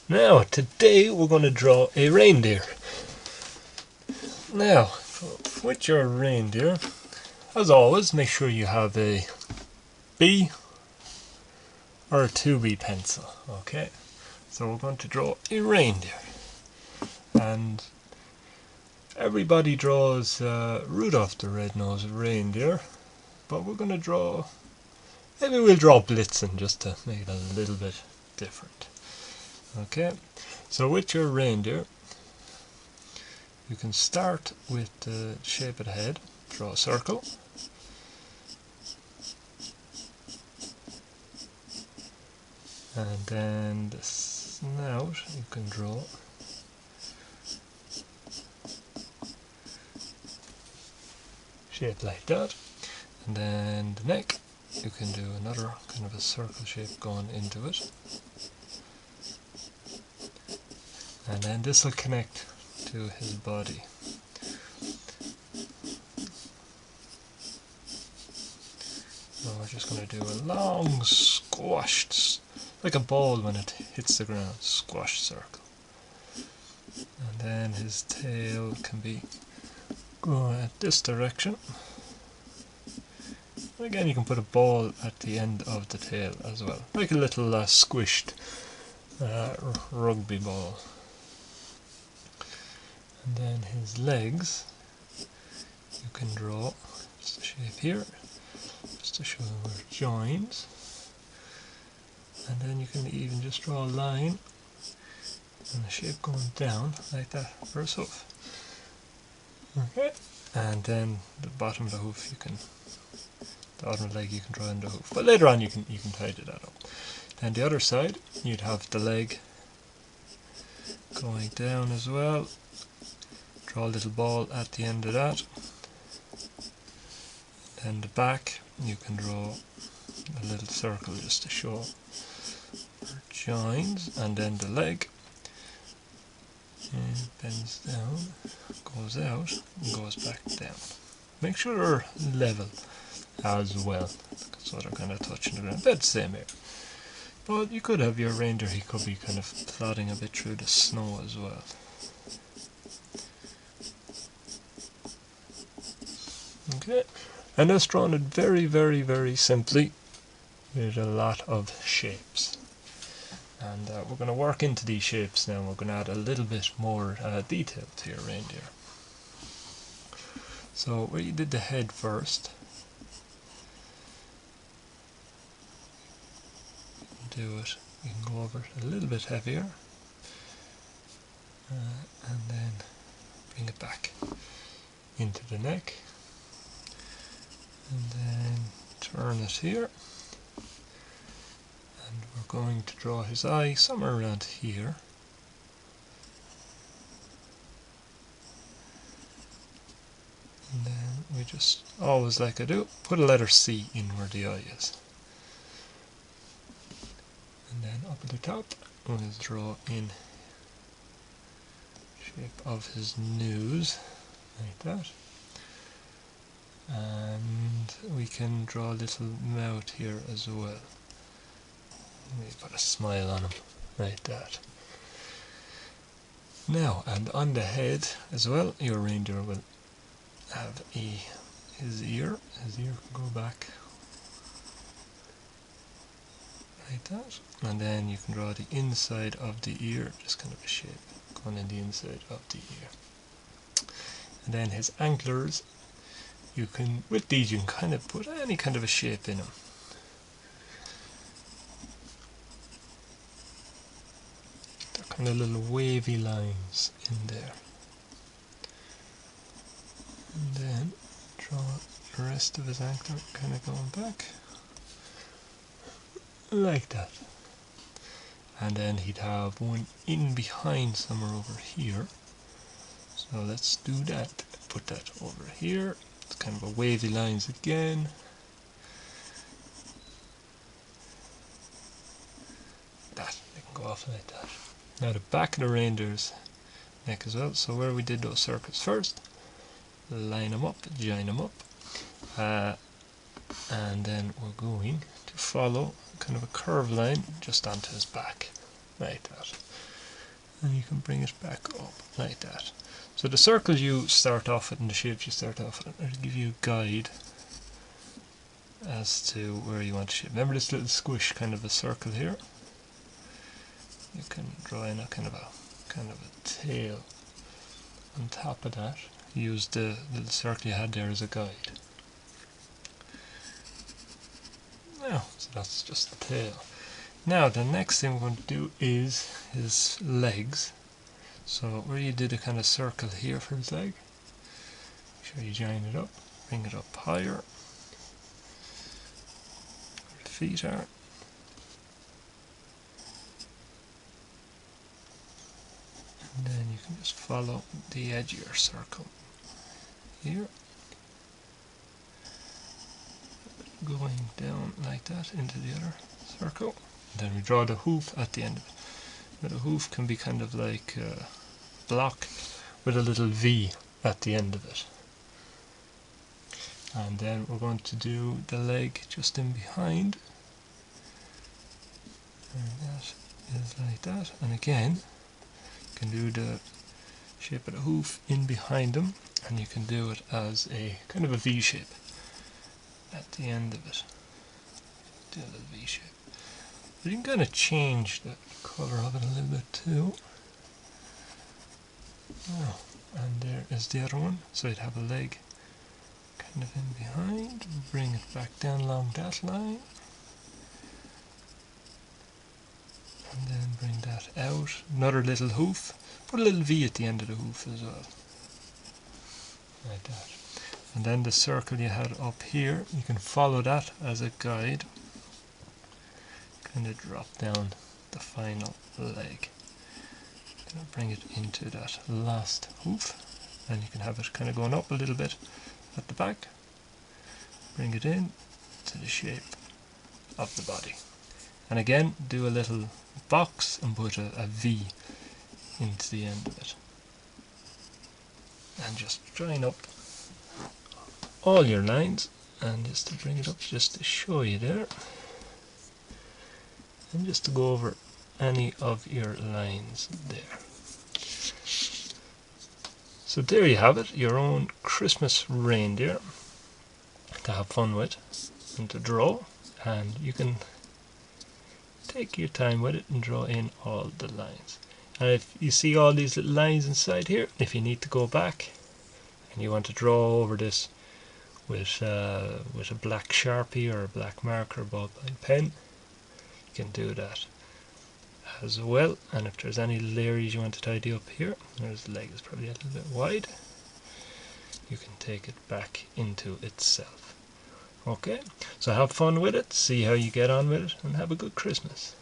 Now, today we're going to draw a reindeer. Now, with your reindeer, as always, make sure you have a B or a 2B pencil. Okay, so we're going to draw a reindeer. And everybody draws Rudolph the Red-Nosed Reindeer, but we're going to draw, maybe we'll draw Blitzen just to make it a little bit different. Okay, so with your reindeer, you can start with the shape of the head, draw a circle, and then the snout you can draw shape like that, and then the neck you can do another kind of a circle shape going into it, and then this will connect to his body. So we're just going to do a long squashed, like a ball when it hits the ground, squash circle. And then his tail can be going at this direction. And again, you can put a ball at the end of the tail as well, like a little squished rugby ball. And then his legs, you can draw just a shape here, just to show where it joins. And then you can even just draw a line and a shape going down like that for his hoof. Okay, and then the bottom of the hoof you can, the bottom of the leg you can draw in the hoof, but later on you can tidy that up. Then the other side, you'd have the leg going down as well. Draw a little ball at the end of that. Then the back, you can draw a little circle just to show where it joins, and then the leg bends down, goes out, and goes back down. Make sure they're level as well, so they're kind of touching the ground. About the same here. But you could have your reindeer, he could be kind of plodding a bit through the snow as well. Okay, and that's drawn it very, very, very simply with a lot of shapes. And we're going to work into these shapes now. We're going to add a little bit more detail to your reindeer. So where you did the head first, you can go over it a little bit heavier, and then bring it back into the neck, and then turn it here, and we're going to draw his eye somewhere around here. And then we just, always like I do, put a letter C in where the eye is. And then up at the top, we'll draw in shape of his nose, like that. And we can draw a little mouth here as well. Maybe put a smile on him, like that. Now, and on the head as well, your reindeer will have his ear. His ear can go back like that, and then you can draw the inside of the ear, just kind of a shape going in the inside of the ear. And then his antlers, you can, with these you can kind of put any kind of a shape in them. They're kind of little wavy lines in there. And then draw the rest of his antler kind of going back like that. And then he'd have one in behind somewhere over here. So let's do that. Put that over here. It's kind of a wavy lines again. That, they can go off like that. Now the back of the reindeer's neck as well. So where we did those circles first, line them up, join them up. And then we're going to follow kind of a curved line just onto his back, like that. and you can bring it back up like that. So the circles you start off with and the shapes you start off with will give you a guide as to where you want to shape. Remember this little squish kind of a circle here? You can draw in a kind of a tail on top of that. Use the little circle you had there as a guide. Now, so that's just the tail. Now the next thing we're going to do is his legs. So where you did a kind of circle here for his leg, make sure you join it up, bring it up higher, where the feet are. And then you can just follow the edge of your circle here, going down like that into the other circle. And then we draw the hoof at the end of it. Now the hoof can be kind of like a block with a little V at the end of it. And then we're going to do the leg just in behind. And that is like that. And again, you can do the shape of the hoof in behind them, and you can do it as a kind of a V shape at the end of it. Do a little V shape. But you can kind of change the colour of it a little bit too. Oh, and there is the other one. So you'd have a leg kind of in behind, bring it back down along that line, and then bring that out. Another little hoof. Put a little V at the end of the hoof as well, like that. And then the circle you had up here, you can follow that as a guide. Kind of drop down the final leg. Gonna bring it into that last hoof, and you can have it kind of going up a little bit at the back. Bring it in to the shape of the body. And again, do a little box and put a V into the end of it. And just join up all your lines, and just to bring it up, just to show you there, and just to go over any of your lines there. So there you have it, your own Christmas reindeer to have fun with and to draw, and you can take your time with it and draw in all the lines. And if you see all these little lines inside here, if you need to go back and you want to draw over this with a black Sharpie or a black marker or ballpoint pen, you can do that as well. And if there's any little areas you want to tidy up here, there's the leg is probably a little bit wide, you can take it back into itself. Okay, so have fun with it, see how you get on with it, and have a good Christmas.